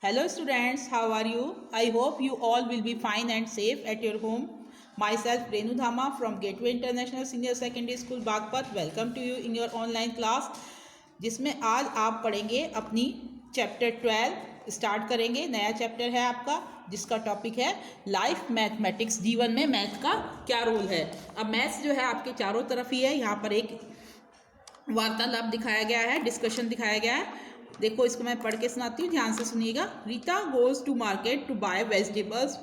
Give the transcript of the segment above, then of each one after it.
Hello students, how are you? I hope you all will be fine and safe at your home. Myself Renu Dhama from Gateway International Senior Secondary School Bagpat. Welcome to you in your online class जिसमें आज आप पढ़ेंगे अपनी chapter 12 start करेंगे। नया chapter है आपका जिसका टॉपिक है लाइफ मैथमेटिक्स। जीवन में मैथ का क्या रोल है। अब मैथ्स जो है आपके चारों तरफ ही है। यहाँ पर एक वार्तालाप दिखाया गया है, डिस्कशन दिखाया गया है। देखो इसको मैं पढ़ के सुनाती हूँ, ध्यान से सुनिएगा। Rita goes to market to buy vegetables.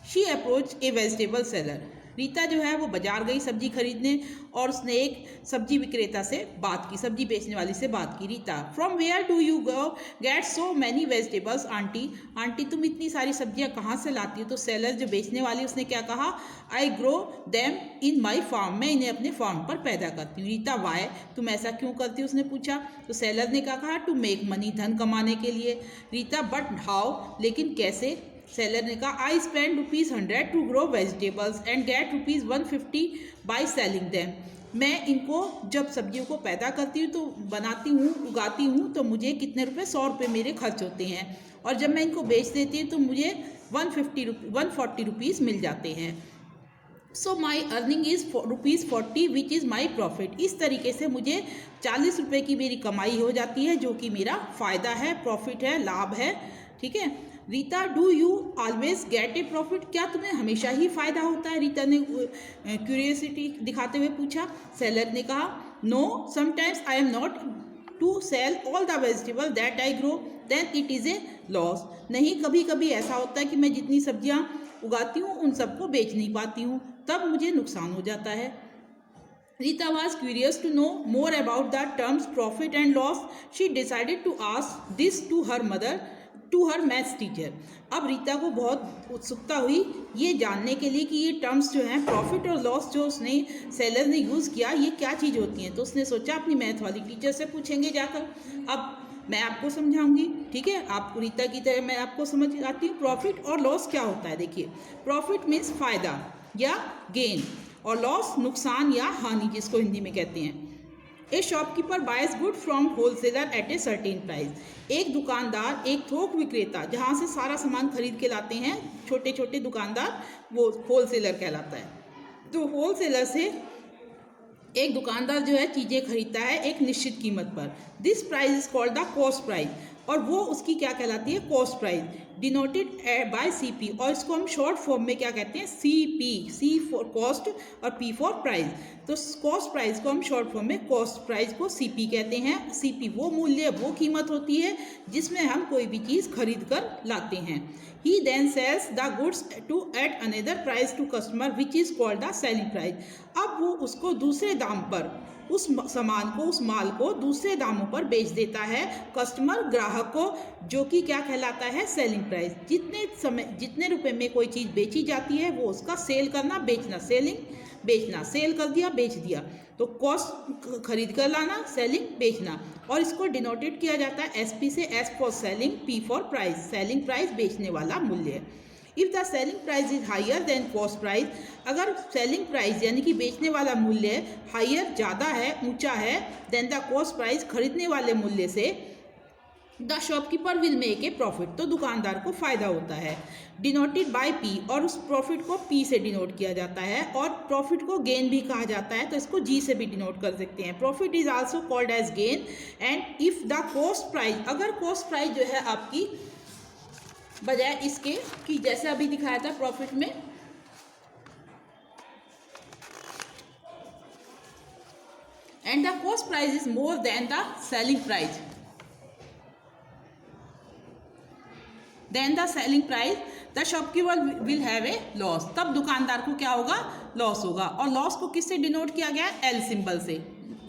She approach a vegetable seller. Rita जो है वो बाजार गई सब्जी खरीदने और उसने एक सब्जी विक्रेता से बात की, सब्जी बेचने वाली से बात की। Rita, from where do you go get so many vegetables aunty. Aunty तुम इतनी सारी सब्जियां कहाँ से लाती हो? तो सेलर जो बेचने वाली उसने क्या कहा? I grow them in my farm. मैं इन्हें अपने फार्म पर पैदा करती हूँ। रीता, वाई, तुम ऐसा क्यों करती हो? उसने पूछा। तो सेलर ने क्या कहा? टू मेक मनी, धन कमाने के लिए। रीता, बट हाउ, लेकिन कैसे? सेलर ने कहा, I spend ₹100 to grow vegetables and get ₹150 by selling them. मैं इनको जब सब्जियों को पैदा करती हूँ तो बनाती हूँ, उगाती हूँ, तो मुझे कितने रुपए? 100 रुपये मेरे खर्च होते हैं, और जब मैं इनको बेच देती हूँ तो मुझे 140 रुपीज़ मिल जाते हैं। So my earning is ₹40 which is my profit. इस तरीके से मुझे 40 रुपये की मेरी कमाई हो जाती है, जो कि मेरा फ़ायदा है, प्रॉफिट है, लाभ है। ठीक है। Rita, do you always get A profit. क्या तुम्हें हमेशा ही फ़ायदा होता है? रीता ने क्यूरियोसिटी दिखाते हुए पूछा। सेलर ने कहा, no, sometimes I am not to sell all the vegetable that I grow then it is a loss. नहीं, कभी कभी ऐसा होता है कि मैं जितनी सब्जियां उगाती हूँ उन सबको बेच नहीं पाती हूँ, तब मुझे नुकसान हो जाता है। Rita was curious to know more about the terms profit and loss. She decided to ask this to her mother, to her maths teacher. अब रीता को बहुत उत्सुकता हुई ये जानने के लिए कि ये टर्म्स जो हैं प्रॉफिट और लॉस जो उसने सेलर ने यूज़ किया, ये क्या चीज़ होती हैं। तो उसने सोचा अपनी मैथ वाली टीचर से पूछेंगे जाकर। अब मैं आपको समझाऊंगी, ठीक है। आप रीता की तरह मैं आपको समझ आती हूँ। प्रॉफिट और लॉस क्या होता है, देखिए। प्रॉफिट मीन्स फ़ायदा या गेन, और लॉस नुकसान या हानि, जिसको हिंदी में कहते हैं। A shopkeeper buys good from wholesaler at a certain price. एक दुकानदार, एक थोक विक्रेता जहाँ से सारा सामान खरीद के लाते हैं छोटे छोटे दुकानदार, वो होलसेलर कहलाता है। तो होलसेलर से एक दुकानदार जो है चीज़ें खरीदता है एक निश्चित कीमत पर। This price is called the cost price, और वो उसकी क्या कहलाती है? Cost price, denoted by CP. और इसको हम शॉर्ट फॉर्म में क्या कहते हैं? सीपी। सी फॉर कॉस्ट और पी फॉर प्राइस। तो कॉस्ट प्राइस को हम शॉर्ट फॉर्म में कॉस्ट प्राइस को सीपी कहते हैं। सीपी वो मूल्य, वो कीमत होती है जिसमें हम कोई भी चीज़ खरीद कर लाते हैं। He then sells the goods to at another price to customer which is called the selling price. अब वो उसको दूसरे दाम पर, उस सामान को, उस माल को दूसरे दामों पर बेच देता है कस्टमर, ग्राहक को, जो कि क्या कहलाता है? Selling price. जितने रुपए में कोई चीज़ बेची जाती है वो उसका सेल करना, बेचना। सेलिंग, बेचना। सेल कर दिया, बेच दिया। तो कॉस्ट खरीद कर लाना, सेलिंग बेचना। और इसको डिनोटेड किया जाता है एसपी से, S for selling, P for price. Selling price बेचने वाला मूल्य। If the selling price is higher than cost price, अगर सेलिंग प्राइस यानी कि बेचने वाला मूल्य हायर, ज़्यादा है, ऊंचा है, देन द कॉस्ट प्राइस, खरीदने वाले मूल्य से, the shopkeeper will make a profit, तो दुकानदार को फायदा होता है। डिनोटेड बाय पी, और उस प्रॉफिट को पी से डिनोट किया जाता है, और प्रॉफिट को गेन भी कहा जाता है, तो इसको जी से भी डिनोट कर सकते हैं। Profit is also called as gain. And if the cost price, अगर कॉस्ट प्राइस जो है आपकी बजाय इसके कि जैसे अभी दिखाया था प्रॉफिट में, and the cost price is more than the selling price, then the selling price, the shopkeeper will have a loss, तब दुकानदार को क्या होगा? लॉस होगा। और लॉस को किससे डिनोट किया गया है? एल सिंबल से।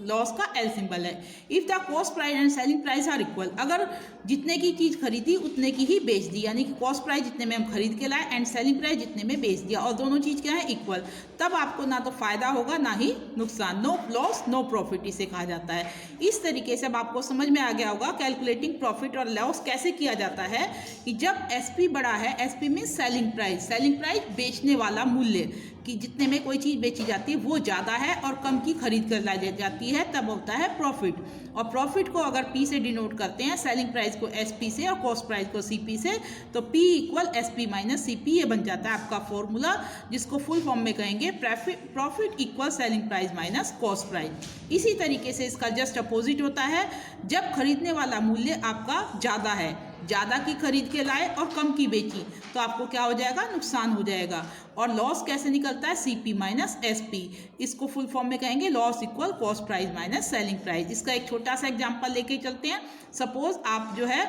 लॉस का एल सिंबल है। If the cost price and selling price are equal, अगर जितने की चीज़ खरीदी उतने की ही बेच दी, यानी कि कॉस्ट प्राइस जितने में हम खरीद के लाए एंड सेलिंग प्राइस जितने में बेच दिया, और दोनों चीज़ क्या है? इक्वल, तब आपको ना तो फायदा होगा ना ही नुकसान। नो लॉस नो प्रॉफिट इसे कहा जाता है। इस तरीके से अब आपको समझ में आ गया होगा कैलकुलेटिंग प्रॉफिट और लॉस कैसे किया जाता है। कि जब एसपी बड़ा है, एसपी में सेलिंग प्राइस, सेलिंग प्राइस बेचने वाला मूल्य, कि जितने में कोई चीज़ बेची जाती है वो ज़्यादा है और कम की खरीद कर लाई जाती है, तब होता है प्रॉफिट। और प्रॉफिट को अगर पी से डिनोट करते हैं, सेलिंग प्राइस को एस पी से और कॉस्ट प्राइस को सी पी से, तो P equal S P minus C P, ये बन जाता है आपका फॉर्मूला, जिसको फुल फॉर्म में कहेंगे profit equal selling price minus cost price. इसी तरीके से इसका जस्ट अपोजिट होता है, जब खरीदने वाला मूल्य आपका ज़्यादा है, ज़्यादा की खरीद के लाए और कम की बेची, तो आपको क्या हो जाएगा, नुकसान हो जाएगा। और लॉस कैसे निकलता है, C P minus S P, इसको फुल फॉर्म में कहेंगे loss equal cost price minus selling price. इसका एक छोटा सा एग्जांपल लेके चलते हैं। सपोज आप जो है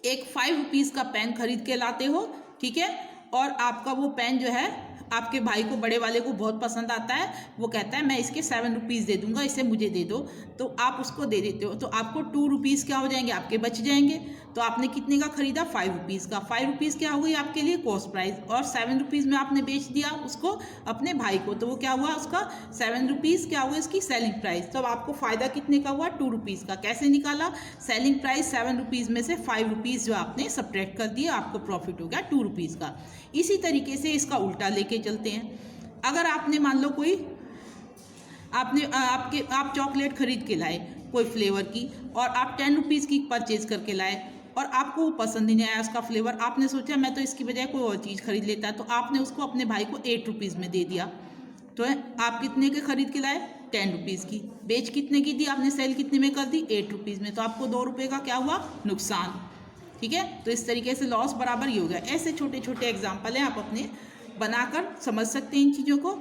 एक 5 रुपीज़ का पेन खरीद के लाते हो, ठीक है, और आपका वो पेन जो है आपके भाई को, बड़े वाले को बहुत पसंद आता है, वो कहता है मैं इसके 7 रुपीज़ दे दूंगा, इसे मुझे दे दो, तो आप उसको दे देते हो, तो आपको 2 रुपीज़ क्या हो जाएंगे, आपके बच जाएंगे। तो आपने कितने का खरीदा, 5 रुपीज़ का। 5 रुपीज़ क्या हो गई आपके लिए कॉस्ट प्राइस, और 7 रुपीज़ में आपने बेच दिया उसको अपने भाई को, तो वो क्या हुआ, उसका 7 रुपीज़ क्या हुआ, इसकी सेलिंग प्राइस। तो अब आपको फ़ायदा कितने का हुआ, 2 रुपीज़ का। कैसे निकाला, सेलिंग प्राइस 7 रुपीज़ में से 5 रुपीज़ जो आपने सब्ट्रैक्ट कर दिया, आपको प्रॉफिट हो गया 2 रुपीज़ का। इसी तरीके से इसका उल्टा लेके चलते हैं। अगर आपने मान लो कोई आप चॉकलेट खरीद के लाए कोई फ्लेवर की, और आप 10 रुपीज़ की परचेज करके लाए, और आपको वो पसंद ही नहीं आया उसका फ्लेवर, आपने सोचा मैं तो इसकी बजाय कोई और चीज़ खरीद लेता, तो आपने उसको अपने भाई को 8 रुपीज़ में दे दिया। तो आप कितने के खरीद के लाए, 10 रुपीज़ की, बेच कितने की दी आपने, सेल कितने में कर दी, 8 रुपीज़ में, तो आपको 2 रुपये का क्या हुआ, नुकसान। ठीक है, तो इस तरीके से लॉस बराबर ये हो गया। ऐसे छोटे छोटे एग्जाम्पल हैं, आप अपने बनाकर समझ सकते हैं इन चीज़ों को।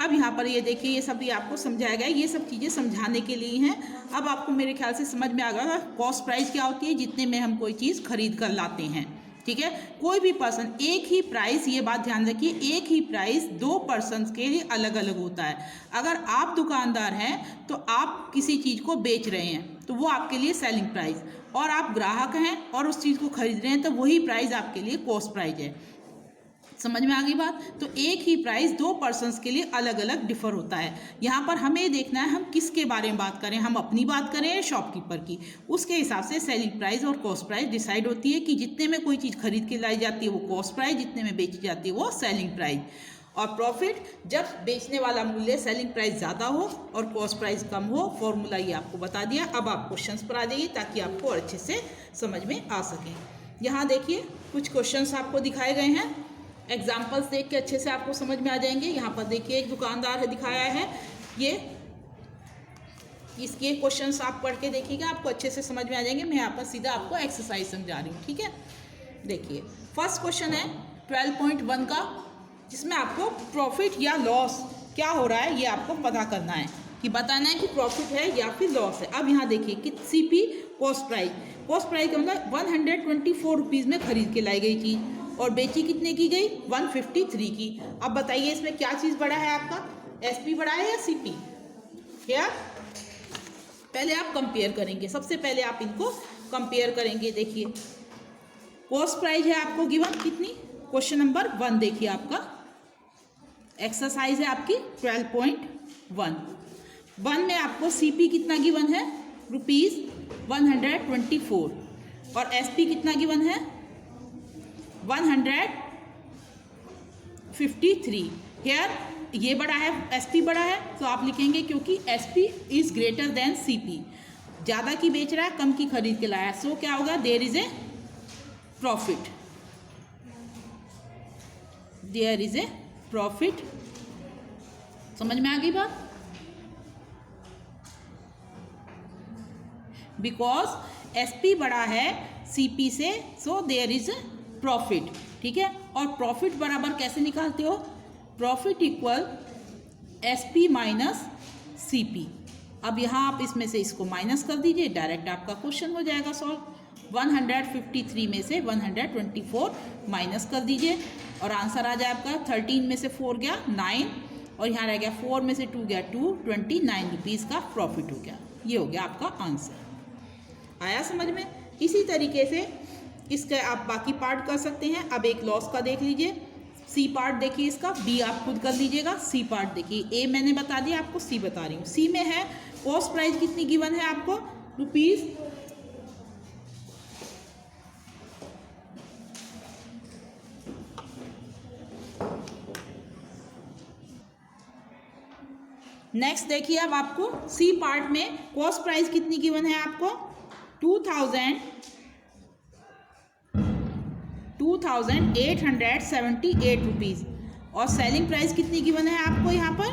अब यहाँ पर ये देखिए, ये सब भी आपको समझाया गया है, ये सब चीज़ें समझाने के लिए हैं। अब आपको मेरे ख्याल से समझ में आ गया कॉस्ट प्राइस क्या होती है, जितने में हम कोई चीज़ खरीद कर लाते हैं। ठीक है, कोई भी पर्सन एक ही प्राइस, ये बात ध्यान रखिए, एक ही प्राइस 2 पर्सन के लिए अलग अलग होता है। अगर आप दुकानदार हैं तो आप किसी चीज़ को बेच रहे हैं, तो वो आपके लिए सेलिंग प्राइस, और आप ग्राहक हैं और उस चीज़ को खरीद रहे हैं, तो वही प्राइस आपके लिए कॉस्ट प्राइस है। समझ में आ गई बात। तो एक ही प्राइस 2 पर्सन्स के लिए अलग अलग डिफर होता है। यहाँ पर हमें देखना है हम किसके बारे में बात करें, हम अपनी बात करें या शॉपकीपर की, उसके हिसाब से सेलिंग प्राइस और कॉस्ट प्राइस डिसाइड होती है कि जितने में कोई चीज़ खरीद के लाई जाती है वो कॉस्ट प्राइस, जितने में बेची जाती है वो सेलिंग प्राइस। और प्रॉफिट जब बेचने वाला मूल्य सेलिंग प्राइस ज़्यादा हो और कॉस्ट प्राइस कम हो। फॉर्मूला ये आपको बता दिया। अब आप क्वेश्चंस पर आ जाइए ताकि आपको और अच्छे से समझ में आ सकें। यहाँ देखिए कुछ क्वेश्चंस आपको दिखाए गए हैं, एग्जाम्पल्स देख के अच्छे से आपको समझ में आ जाएंगे। यहाँ पर देखिए एक दुकानदार है दिखाया है, ये इसके क्वेश्चंस आप पढ़ के देखिएगा, आपको अच्छे से समझ में आ जाएंगे। मैं यहाँ पर सीधा आपको एक्सरसाइज समझा रही हूँ। ठीक है, देखिए फर्स्ट क्वेश्चन है 12.1 का, जिसमें आपको प्रॉफिट या लॉस क्या हो रहा है ये आपको पता करना है, कि बताना है कि प्रॉफिट है या फिर लॉस है। अब यहाँ देखिए कि CP cost price, cost price का मतलब 124 रुपीज़ में खरीद के लाई गई चीज़ और बेची कितने की गई, 153 की। अब बताइए इसमें क्या चीज़ बड़ा है आपका, एसपी बड़ा है या सीपी? क्या पहले आप कंपेयर करेंगे, सबसे पहले आप इनको कंपेयर करेंगे। देखिए कॉस्ट प्राइस है आपको गिवन कितनी, क्वेश्चन नंबर 1 देखिए आपका एक्सरसाइज है आपकी 12.1 में आपको सीपी कितना गिवन है, ₹124, और एसपी कितना गिवन है 153। हेयर ये बड़ा है, एसपी बड़ा है, तो आप लिखेंगे क्योंकि SP is greater than CP, ज़्यादा की बेच रहा है कम की खरीद के लाया, सो क्या होगा, there is a profit, there is a profit. समझ में आ गई बात, बिकॉज एसपी बड़ा है सीपी से, सो देयर इज प्रॉफिट। ठीक है, और प्रॉफिट बराबर कैसे निकालते हो, profit equal SP minus CP. अब यहाँ आप इसमें से इसको माइनस कर दीजिए, डायरेक्ट आपका क्वेश्चन हो जाएगा सॉल्व। 153 में से 124 माइनस कर दीजिए और आंसर आ जाए आपका 13 में से 4 गया 9, और यहाँ रह गया 4 में से 2 गया 2, 29 रुपीज़ का प्रॉफिट हो गया। ये हो गया आपका आंसर। आया समझ में। इसी तरीके से इसका आप बाकी पार्ट कर सकते हैं। अब एक लॉस का देख लीजिए, सी पार्ट देखिए इसका, बी आप खुद कर लीजिएगा, सी पार्ट देखिए। ए मैंने बता दिया, आपको सी बता रही हूँ। सी में है कॉस्ट प्राइस कितनी गिवन है आपको, रुपीज़ 1 नेक्स्ट देखिए, अब आपको सी पार्ट में कॉस्ट प्राइस कितनी गिवन है आपको 2,878 रुपीज़, और सेलिंग प्राइस कितनी गिवन है आपको यहाँ पर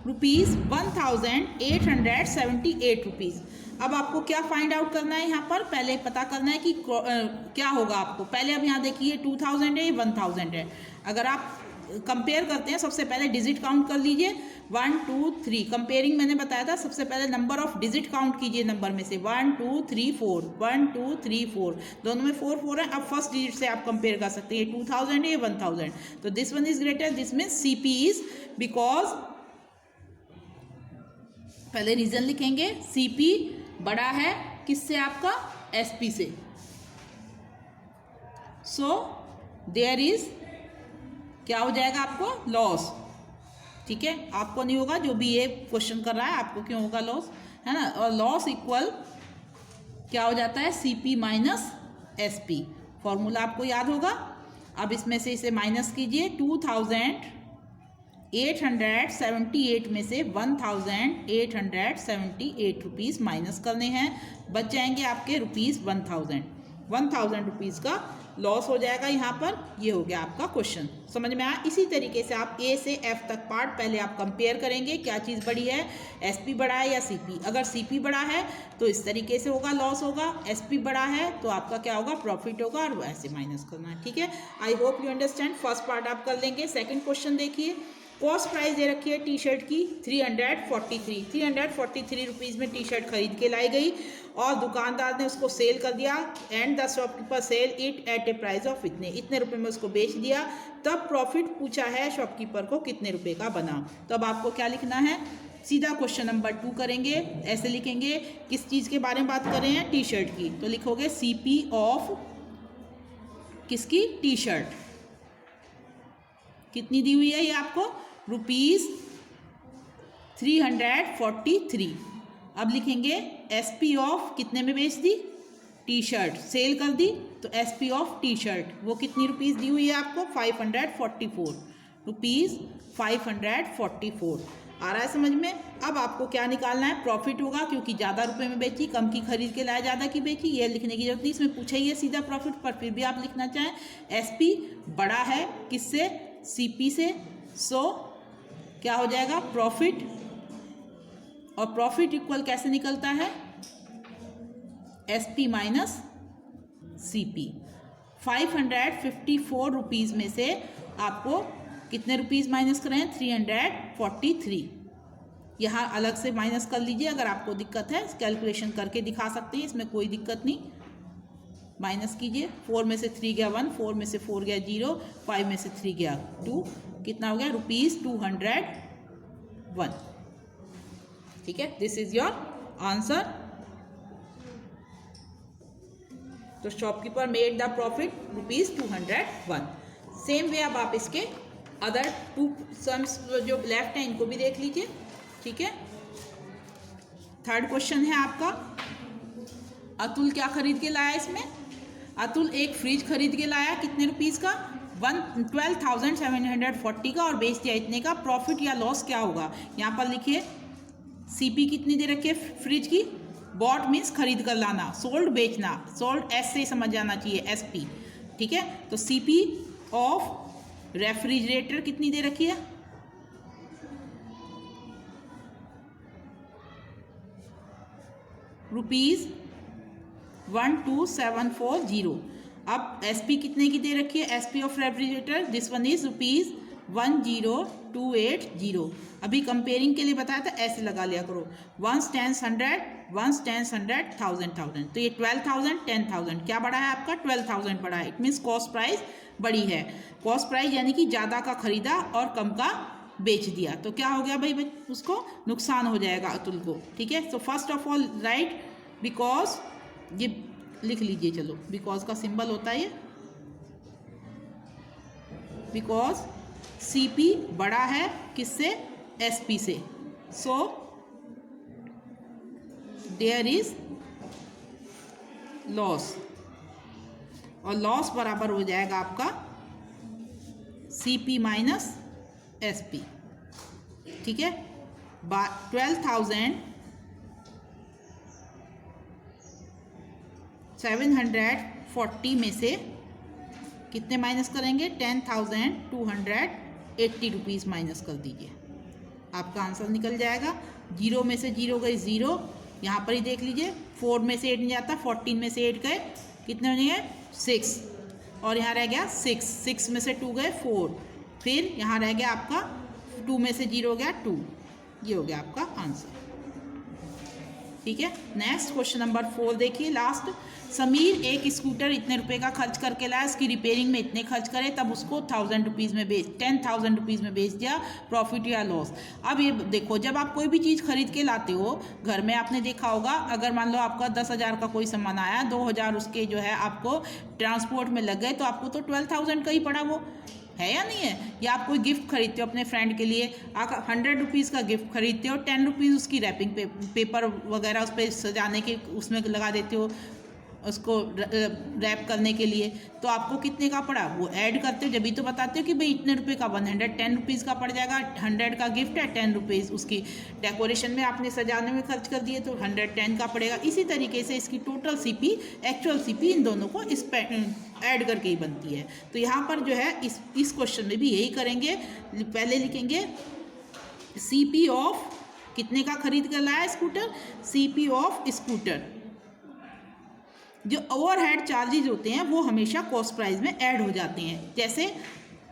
₹1,878 रुपीज़। अब आपको क्या फाइंड आउट करना है, यहाँ पर पहले पता करना है कि क्या होगा आपको। पहले अब यहाँ देखिए 2000 है, 1000 है। अगर आप कंपेयर करते हैं, सबसे पहले डिजिट काउंट कर लीजिए 1 2 3। कंपेयरिंग मैंने बताया था, सबसे पहले नंबर ऑफ डिजिट काउंट कीजिए नंबर में से 1 2 3 4, 1 2 3 4, दोनों में 4 4 है। अब फर्स्ट डिजिट से आप कंपेयर कर सकते हैं, 2000 है 1000, तो this one is greater, this means CP is, because पहले रीजन लिखेंगे, सीपी बड़ा है किससे आपका एसपी से, सो देयर इज क्या हो जाएगा आपको लॉस। ठीक है, आपको नहीं होगा, जो भी ये क्वेश्चन कर रहा है आपको क्यों होगा लॉस, है ना। और लॉस इक्वल क्या हो जाता है सीपी माइनस एसपी, फॉर्मूला आपको याद होगा। अब इसमें से इसे माइनस कीजिए, 2,878 में से 1,878 रुपीज़ माइनस करने हैं, बच जाएंगे आपके ₹1000 रुपीज़ का लॉस हो जाएगा यहाँ पर। ये हो गया आपका क्वेश्चन, समझ में आया। इसी तरीके से आप ए से एफ तक पार्ट पहले आप कंपेयर करेंगे, क्या चीज़ बड़ी है, एसपी बड़ा है या सीपी। अगर सीपी बड़ा है तो इस तरीके से होगा, लॉस होगा। एसपी बड़ा है तो आपका क्या होगा, प्रॉफिट होगा, और वैसे माइनस करना है। ठीक है, I hope you understand. First part आप कर लेंगे। सेकेंड क्वेश्चन देखिए, कॉस्ट प्राइस दे रखी है टी शर्ट की 343 रुपीज़ में टी शर्ट खरीद के लाई गई, और दुकानदार ने उसको सेल कर दिया, and the shopkeeper sell it at a price of इतने रुपए में उसको बेच दिया। तब प्रॉफिट पूछा है शॉपकीपर को कितने रुपए का बना। तो अब आपको क्या लिखना है, सीधा क्वेश्चन नंबर 2 करेंगे। ऐसे लिखेंगे, किस चीज़ के बारे में बात कर रहे हैं, टी शर्ट की, तो लिखोगे सीपी ऑफ किसकी, टी शर्ट कितनी दी हुई है ये आपको ₹343। अब लिखेंगे एसपी ऑफ कितने में बेच दी, टी शर्ट सेल कर दी, तो एसपी ऑफ टी शर्ट वो कितनी रुपीज़ दी हुई है आपको 544 रुपीज़, 544 आ रहा है समझ में। अब आपको क्या निकालना है, प्रॉफिट होगा, क्योंकि ज़्यादा रुपए में बेची, कम की खरीद के लाया, ज़्यादा की बेची, ये लिखने की जरूरत नहीं, इसमें पूछा ही है सीधा प्रॉफिट, पर फिर भी आप लिखना चाहें एसपी बड़ा है किससे, सीपी से, सो क्या हो जाएगा प्रॉफिट, और प्रॉफिट इक्वल कैसे निकलता है एसपी माइनस सीपी। 554 रुपीज़ में से आपको कितने रुपीज़ माइनस करें, 343। यहाँ अलग से माइनस कर लीजिए, अगर आपको दिक्कत है कैलकुलेशन करके दिखा सकते हैं, इसमें कोई दिक्कत नहीं। माइनस कीजिए, 4 में से 3 गया 1, 4 में से 4 गया 0, 5 में से 3 गया 2, कितना हो गया ₹201। ठीक है, दिस इज योर आंसर। तो shopkeeper made the profit ₹201। Same way अब आप इसके अदर 2 सम्स जो लेफ्ट हैं इनको भी देख लीजिए। ठीक है, थर्ड क्वेश्चन है आपका, अतुल क्या खरीद के लाया इसमें, अतुल एक फ्रिज खरीद के लाया, कितने रुपीज़ का 12,740 का, और बेच दिया इतने का। प्रॉफिट या लॉस क्या होगा, यहाँ पर लिखिए सीपी कितनी दे रखी है फ्रिज की, बॉट मीन्स खरीद कर लाना, सोल्ड बेचना, सोल्ड एस से समझ जाना चाहिए एसपी। ठीक है, तो सीपी ऑफ रेफ्रिजरेटर कितनी दे रखी है, ₹12740। अब एसपी कितने की दे रखी है, SP of refrigerator, this one is ₹10280। अभी कंपेयरिंग के लिए बताया था, ऐसे लगा लिया करो, 1 10 100, 1 10 100, 1000। तो ये 12,000 10,000 क्या बढ़ा है आपका, 12,000 बढ़ा है। इट मीन्स कॉस्ट प्राइस बड़ी है। कॉस्ट प्राइस यानी कि ज़्यादा का खरीदा और कम का बेच दिया, तो क्या हो गया भाई, उसको नुकसान हो जाएगा अतुल को। ठीक है, तो first of all right because, ये लिख लीजिए, चलो बिकॉज का सिंबल होता है ये, बिकॉज सीपी बड़ा है किससे, एसपी से, सो देयर इज लॉस, और लॉस बराबर हो जाएगा आपका सीपी माइनस एसपी। ठीक है, 12,740 में से कितने माइनस करेंगे? 10,280 रुपीज़ माइनस कर दीजिए, आपका आंसर निकल जाएगा। 0 में से 0 गए 0, यहाँ पर ही देख लीजिए। 4 में से 8 नहीं जाता, 14 में से 8 गए, कितने बने गए? 6, और यहाँ रह गया 6 में से 2 गए 4, फिर यहाँ रह गया आपका 2 में से 0 हो गया 2, ये हो गया आपका आंसर। ठीक है, नेक्स्ट क्वेश्चन नंबर 4 देखिए, लास्ट। समीर एक स्कूटर इतने रुपए का खर्च करके लाया, इसकी रिपेयरिंग में इतने खर्च करे, तब उसको 10,000 रुपीज़ में 10,000 रुपीज़ में बेच दिया, प्रॉफिट या लॉस। अब ये देखो, जब आप कोई भी चीज़ खरीद के लाते हो घर में, आपने देखा होगा, अगर मान लो आपका 10,000 का कोई सामान आया, 2,000 उसके जो है आपको ट्रांसपोर्ट में लग गए, तो आपको तो 12,000 का ही पड़ा, वो है या नहीं है? या आप कोई गिफ्ट खरीदते हो अपने फ्रेंड के लिए, आप 100 रुपीज़ का गिफ्ट खरीदते हो, 10 रुपीज़ उसकी रैपिंग पेपर वगैरह उस पर सजाने के उसमें लगा देते हो, उसको रैप करने के लिए, तो आपको कितने का पड़ा? वो ऐड करते हो, जब भी तो बताते हो कि भाई इतने रुपए का 110 रुपीज़ का पड़ जाएगा, 100 का गिफ्ट है, 10 रुपीज़ उसकी डेकोरेशन में आपने सजाने में खर्च कर दिए, तो 110 का पड़ेगा। इसी तरीके से इसकी टोटल सीपी, एक्चुअल सीपी, इन दोनों को इस ऐड करके ही बनती है। तो यहाँ पर जो है इस क्वेश्चन में भी यही करेंगे। पहले लिखेंगे सीपी ऑफ, कितने का खरीद कर लाया स्कूटर? CP of scooter. जो ओवरहेड चार्जेज होते हैं वो हमेशा कॉस्ट प्राइस में ऐड हो जाते हैं। जैसे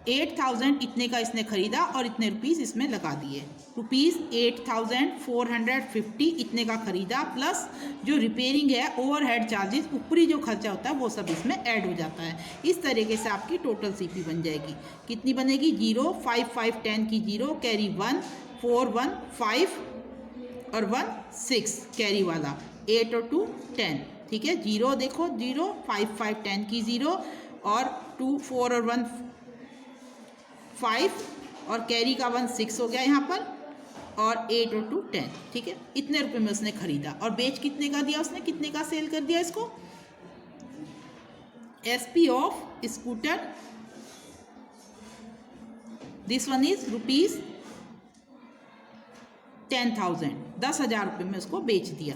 8,000 इतने का इसने खरीदा और इतने रुपीज़ इसमें लगा दिए, रुपीज़ 8,450 इतने का खरीदा, प्लस जो रिपेयरिंग है, ओवरहेड चार्जेस, ऊपरी जो खर्चा होता है वो सब इसमें ऐड हो जाता है। इस तरीके से आपकी टोटल सीपी बन जाएगी। कितनी बनेगी? 0, 5, 5, 10 की 0, कैरी 1, 4, 1, 5 और 1, 6 कैरी वाला, 8 और 2, 10। ठीक है, 0 देखो, 0, 5, 5, 10 की 0, और 2, 4 और 1, 5, और कैरी का 1, 6 हो गया यहाँ पर, और 8 और 2, 10। ठीक है, इतने रुपए में उसने खरीदा, और बेच कितने का दिया उसने? कितने का सेल कर दिया इसको? SP of scooter, this one is rupees 10,000, 10,000 रुपये में उसको बेच दिया।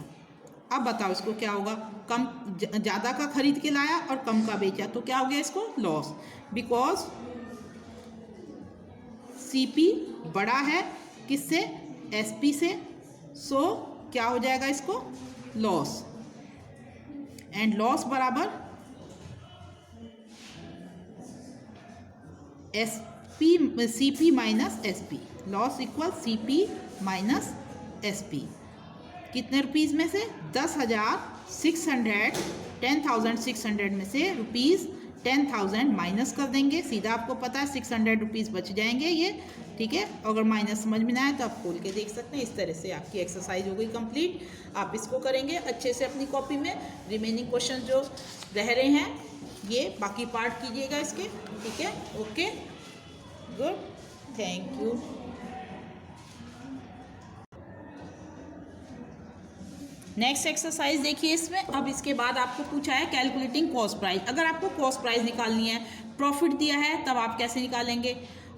अब बताओ इसको क्या होगा? कम, ज़्यादा का खरीद के लाया और कम का बेचा, तो क्या हो गया इसको? लॉस, बिकॉज सीपी बड़ा है किससे? एसपी से, सो क्या हो जाएगा इसको? लॉस। एंड लॉस बराबर SP, CP minus SP, loss equal CP minus SP. कितने रुपीज़ में से? 10,600, 10,600 में से रुपीज़ 10,000 माइनस कर देंगे। सीधा आपको पता है 600 रुपीज़ बच जाएंगे ये। ठीक है, अगर माइनस समझ में ना आए तो आप खोल के देख सकते हैं। इस तरह से आपकी एक्सरसाइज हो गई कंप्लीट। आप इसको करेंगे अच्छे से अपनी कॉपी में। रिमेनिंग क्वेश्चन जो रह रहे हैं ये बाकी पार्ट कीजिएगा इसके। ठीक है, okay, good, thank you. Next exercise देखिए इसमें। अब इसके बाद आपको पूछा है कैलकुलेटिंग कॉस्ट प्राइस। अगर आपको कॉस्ट प्राइस निकालनी है, प्रॉफिट दिया है तब आप कैसे निकालेंगे,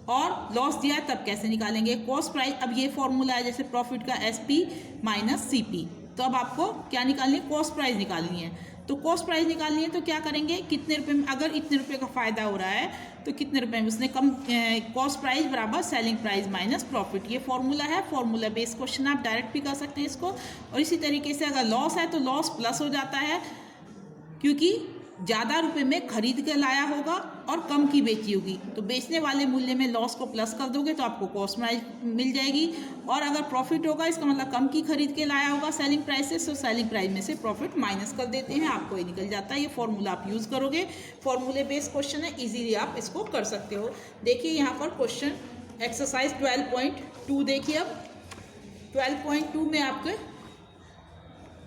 और लॉस दिया है तब कैसे निकालेंगे कॉस्ट प्राइस। अब ये फॉर्मूला है जैसे प्रॉफिट का एसपी माइनस सीपी, तो अब आपको क्या निकालनी है? कॉस्ट प्राइस निकालनी है। तो कॉस्ट प्राइस निकालनी है तो क्या करेंगे? कितने रुपए में, अगर इतने रुपए का फ़ायदा हो रहा है तो कितने रुपए में उसने कम, कॉस्ट प्राइस बराबर सेलिंग प्राइस माइनस प्रॉफिट। ये फॉर्मूला है, फॉर्मूला बेस्ड क्वेश्चन आप डायरेक्ट भी कर सकते हैं इसको। और इसी तरीके से अगर लॉस है तो लॉस प्लस हो जाता है, क्योंकि ज़्यादा रुपए में खरीद के लाया होगा और कम की बेची होगी, तो बेचने वाले मूल्य में लॉस को प्लस कर दोगे तो आपको कॉस्ट प्राइस मिल जाएगी। और अगर प्रॉफिट होगा इसका मतलब कम की खरीद के लाया होगा सेलिंग प्राइस से, तो सेलिंग प्राइस में से प्रॉफिट माइनस कर देते हैं, आपको ये निकल जाता है। ये फॉर्मूला आप यूज़ करोगे, फॉर्मूले बेस्ड क्वेश्चन है, इजीली आप इसको कर सकते हो। देखिए यहाँ पर क्वेश्चन एक्सरसाइज 12.2 देखिए। अब 12.2 में आपके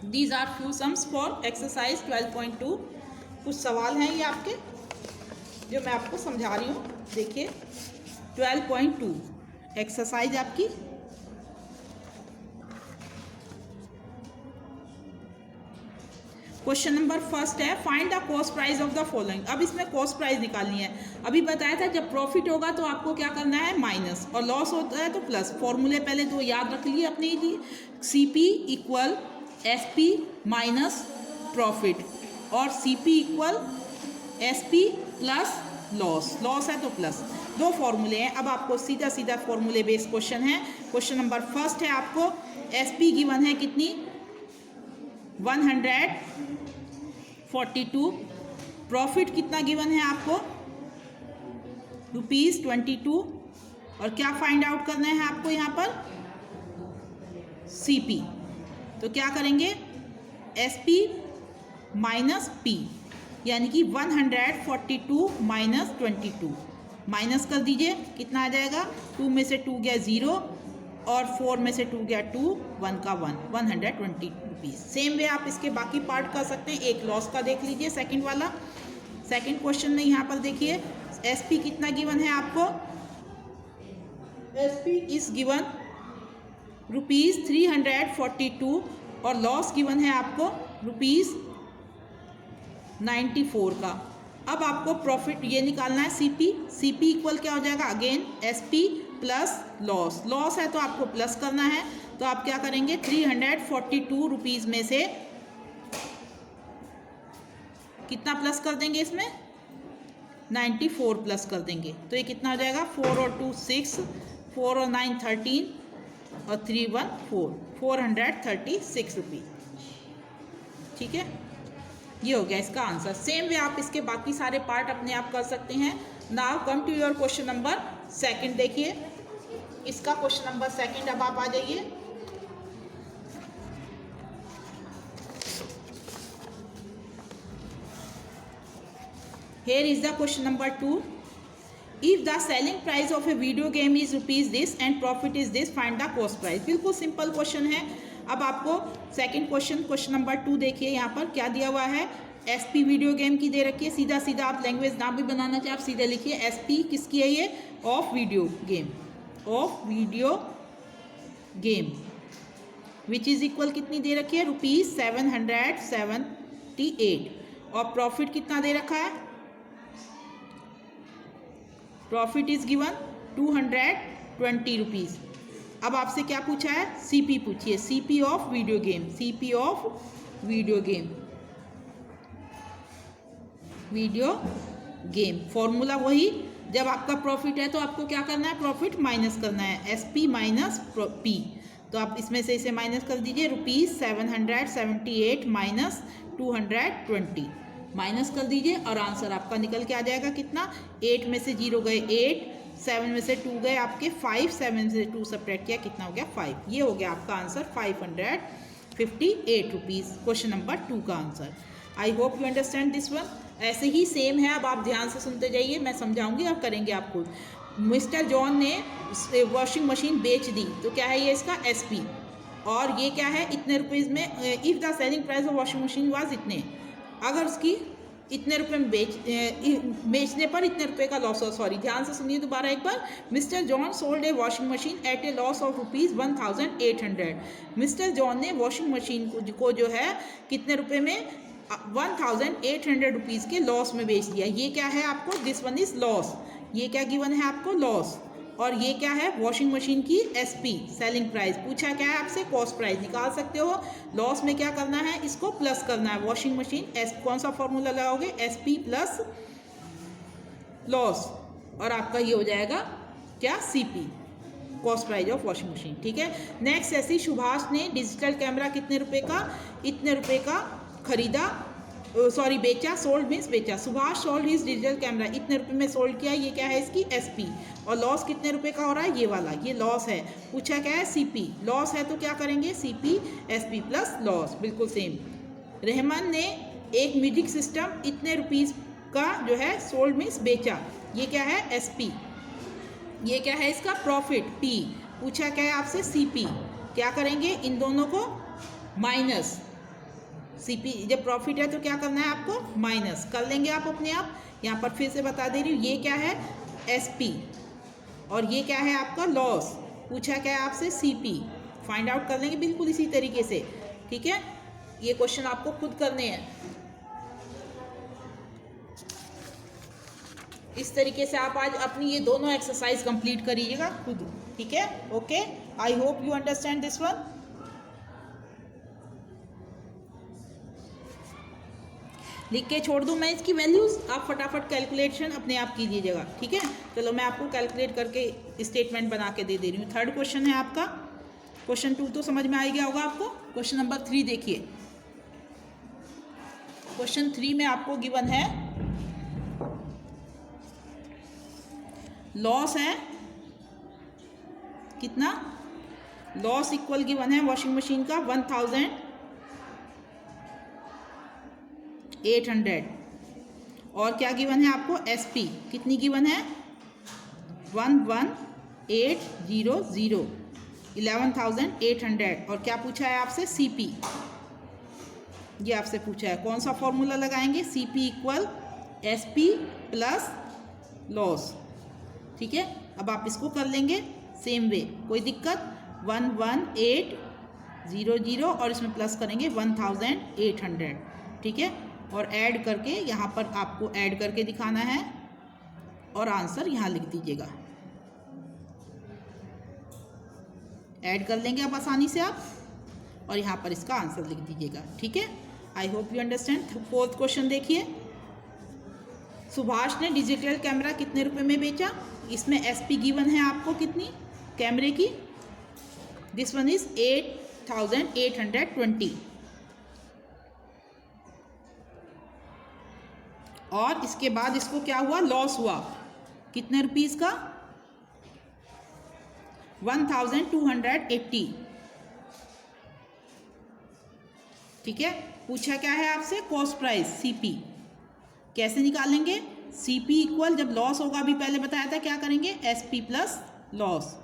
these are few sums for exercise 12.2। कुछ सवाल हैं ये आपके जो मैं आपको समझा रही हूँ। देखिए 12.2 एक्सरसाइज आपकी। क्वेश्चन नंबर फर्स्ट है find the cost price of the following. अब इसमें कॉस्ट प्राइस निकालनी है। अभी बताया था जब प्रॉफिट होगा तो आपको क्या करना है माइनस, और लॉस होता है तो प्लस। फॉर्मूले पहले तो याद रख लिए अपने लिए, CP equal SP minus profit और CP equal SP plus loss. Loss है तो प्लस, दो फॉर्मूले हैं। अब आपको सीधा सीधा फॉर्मूले बेस्ड क्वेश्चन है। क्वेश्चन नंबर फर्स्ट है, आपको SP गिवन है कितनी 142, प्रॉफिट कितना गिवन है आपको ₹22, और क्या फाइंड आउट करना है आपको यहाँ पर CP। तो क्या करेंगे SP माइनस P, यानी कि 142 माइनस 22 माइनस कर दीजिए, कितना आ जाएगा 2 में से 2 गया 0 और 4 में से 2 गया 2, 1 का 1, 120 रुपीज़। सेम वे आप इसके बाकी पार्ट कर सकते हैं। एक लॉस का देख लीजिए सेकंड वाला। सेकंड क्वेश्चन में यहाँ पर देखिए SP कितना गिवन है आपको, SP इज गिवन ₹342 और लॉस गिवन है आपको ₹94 का। अब आपको प्रॉफिट ये निकालना है CP इक्वल क्या हो जाएगा again SP plus loss. Loss है तो आपको प्लस करना है, तो आप क्या करेंगे 342 रुपीज़ में से कितना प्लस कर देंगे, इसमें 94 प्लस कर देंगे। तो ये कितना हो जाएगा 4 और 2 6, 4 और 9 13 और 3 1 4, 436 रुपीज़। ठीक है, ये हो गया इसका आंसर। सेम वे आप इसके बाकी सारे पार्ट अपने आप कर सकते हैं। Now come to your question number second. देखिए इसका क्वेश्चन नंबर सेकंड, अब आप आ जाइए। Here is the question number 2. If the selling price of a video game is rupees this and profit is this, find the cost price. बिल्कुल simple question है। अब आपको second question number 2 देखिए, यहाँ पर क्या दिया हुआ है SP वीडियो गेम की दे रखी है। सीधा सीधा आप लैंग्वेज ना भी बनाना चाहे आप सीधे लिखिए SP किसकी है ये, of video game, of video game, which is equal कितनी दे रखी है ₹778 और प्रॉफिट कितना दे रखा है, प्रॉफिट इज गिवन 220 रुपीज़। अब आपसे क्या पूछा है CP पूछिए, CP of video game, CP of video game, video game. Formula वही, जब आपका प्रॉफिट है तो आपको क्या करना है प्रॉफिट माइनस करना है, SP माइनस P। तो आप इसमें से इसे माइनस कर दीजिए, ₹778 माइनस 220 माइनस कर दीजिए और आंसर आपका निकल के आ जाएगा कितना, 8 में से 0 गए 8, 7 में से 2 गए आपके 5, 7 में से 2 सब्ट्रैक्ट किया कितना हो गया 5। ये हो गया आपका आंसर 558 रुपीज़, क्वेश्चन नंबर 2 का answer. I hope you understand this one. ऐसे ही सेम है, अब आप ध्यान से सुनते जाइए, मैं समझाऊंगी आप करेंगे आप खुद। मिस्टर जॉन ने वॉशिंग मशीन बेच दी, तो क्या है ये इसका SP, और ये क्या है इतने रुपीज़ में। If the selling price of washing machine was इतने, अगर उसकी इतने रुपए में बेचने पर इतने रुपए का लॉस हो। सॉरी, ध्यान से सुनिए दोबारा एक बार। Mister John sold a washing machine at a loss of ₹1800। Mister John ने वॉशिंग मशीन को जो है कितने रुपए में 1800 रुपीज़ के लॉस में बेच दिया। ये क्या है आपको, दिस वन इज लॉस। ये क्या गिवन है आपको, लॉस। और ये क्या है वॉशिंग मशीन की SP सेलिंग प्राइस। पूछा क्या है आपसे, कॉस्ट प्राइस निकाल सकते हो। लॉस में क्या करना है, इसको प्लस करना है। वॉशिंग मशीन कौन सा फॉर्मूला लगाओगे, SP प्लस लॉस, और आपका ये हो जाएगा क्या CP, cost price of washing machine. ठीक है, नेक्स्ट ऐसी सुभाष ने डिजिटल कैमरा कितने रुपए का, इतने रुपए का खरीदा, सॉरी बेचा, सोल्ड मीन्स बेचा। Subhash sold his digital camera, इतने रुपए में सोल्ड किया, ये क्या है इसकी SP। और लॉस कितने रुपए का हो रहा है, ये वाला, ये लॉस है। पूछा क्या है CP, लॉस है तो क्या करेंगे CP SP प्लस लॉस, बिल्कुल सेम। रहमान ने एक म्यूजिक सिस्टम इतने रुपीज़ का जो है सोल्ड मीन्स बेचा, ये क्या है SP। ये क्या है इसका प्रॉफिट P। पूछा क्या है आपसे CP, क्या करेंगे इन दोनों को माइनस। CP जब प्रॉफिट है तो क्या करना है आपको माइनस कर लेंगे आप अपने आप। यहाँ पर फिर से बता दे रही हूँ, ये क्या है SP और ये क्या है आपका लॉस। पूछा क्या है आपसे CP, फाइंड आउट कर लेंगे बिल्कुल इसी तरीके से। ठीक है, ये क्वेश्चन आपको खुद करने हैं। इस तरीके से आप आज अपनी ये दोनों एक्सरसाइज कंप्लीट करिएगा खुद, ठीक है। Okay, I hope you understand this one. लिख के छोड़ दूं मैं इसकी वैल्यूज, आप फटाफट कैलकुलेशन अपने आप कीजिएगा, ठीक है। चलो मैं आपको कैलकुलेट करके स्टेटमेंट बना के दे रही हूँ। थर्ड क्वेश्चन है आपका, क्वेश्चन 2 तो समझ में आ गया होगा आपको। क्वेश्चन नंबर 3 देखिए। क्वेश्चन 3 में आपको गिवन है लॉस है कितना, लॉस इक्वल गिवन है वॉशिंग मशीन का 1800, और क्या गिवन है आपको एसपी कितनी गिवन है 11800, 11,800, और क्या पूछा है आपसे सीपी, ये आपसे पूछा है। कौन सा फॉर्मूला लगाएंगे, CP equal SP plus loss, ठीक है। अब आप इसको कर लेंगे सेम वे, कोई दिक्कत, 11800 और इसमें प्लस करेंगे 1800, ठीक है, और ऐड करके यहाँ पर आपको ऐड करके दिखाना है और आंसर यहाँ लिख दीजिएगा। ऐड कर लेंगे अब आसानी से आप, और यहाँ पर इसका आंसर लिख दीजिएगा, ठीक है। I hope you understand. Fourth question देखिए। सुभाष ने डिजिटल कैमरा कितने रुपए में बेचा, इसमें एसपी गिवन है आपको कितनी कैमरे की, दिस वन इज 8820, और इसके बाद इसको क्या हुआ, लॉस हुआ कितने रुपीस का 1280, ठीक है। पूछा क्या है आपसे, कॉस्ट प्राइस सीपी कैसे निकालेंगे, सीपी इक्वल जब लॉस होगा, अभी पहले बताया था क्या करेंगे, एसपी प्लस लॉस,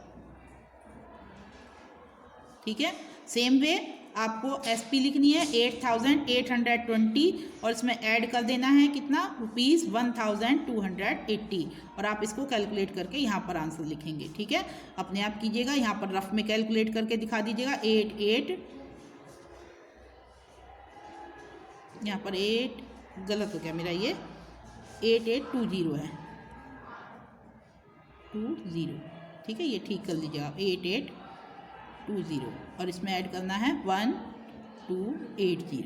ठीक है। सेम वे आपको एसपी लिखनी है 8820, और इसमें ऐड कर देना है कितना रुपीज़ 1280, और आप इसको कैलकुलेट करके यहाँ पर आंसर लिखेंगे, ठीक है। अपने आप कीजिएगा, यहाँ पर रफ में कैलकुलेट करके दिखा दीजिएगा। 88, यहाँ पर 8 गलत हो गया मेरा, ये 8820 है, 20, ठीक है, ये ठीक कर लीजिएगा 8820, और इसमें ऐड करना है 1280,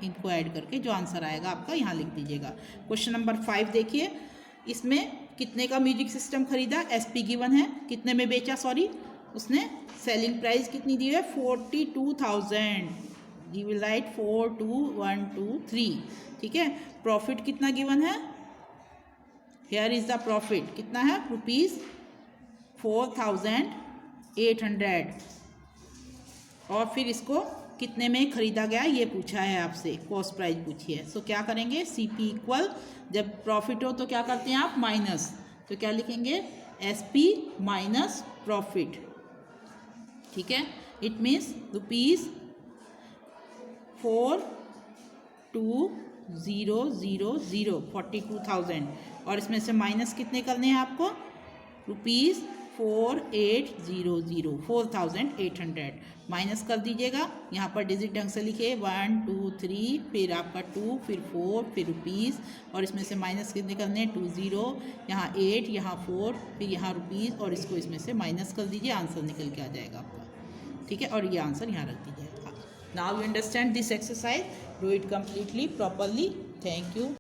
इनको ऐड करके जो आंसर आएगा आपका यहाँ लिख दीजिएगा। क्वेश्चन नंबर 5 देखिए। इसमें कितने का म्यूजिक सिस्टम खरीदा, एसपी गिवन है, कितने में बेचा, सॉरी उसने सेलिंग प्राइस कितनी दी है 42,000, यू विल राइट 42123, ठीक है। प्रॉफिट कितना गिवन है, हेयर इज द प्रॉफिट, कितना है रुपीज़ 4800, और फिर इसको कितने में खरीदा गया ये पूछा है आपसे, कॉस्ट प्राइस पूछी है। सो क्या करेंगे, सीपी इक्वल जब प्रॉफिट हो तो क्या करते हैं आप माइनस, तो क्या लिखेंगे एसपी माइनस प्रॉफिट, ठीक है। इट मीन्स रुपीज़ 42,000, 42,000, और इसमें से माइनस कितने करने हैं आपको, रुपीज़ 4800, 4800 माइनस कर दीजिएगा। यहाँ पर डिजिट ढंग से लिखिए 1 2 3, फिर आपका 2, फिर 4, फिर रुपीज़, और इसमें से माइनस कितने करने हैं 20, यहाँ 8, यहाँ 4, फिर यहाँ रुपीज़, और इसको इसमें से माइनस कर दीजिए, आंसर निकल के आ जाएगा आपका, ठीक है। और ये आंसर यहाँ रख दीजिए। Now you understand this exercise, do it completely properly. Thank you.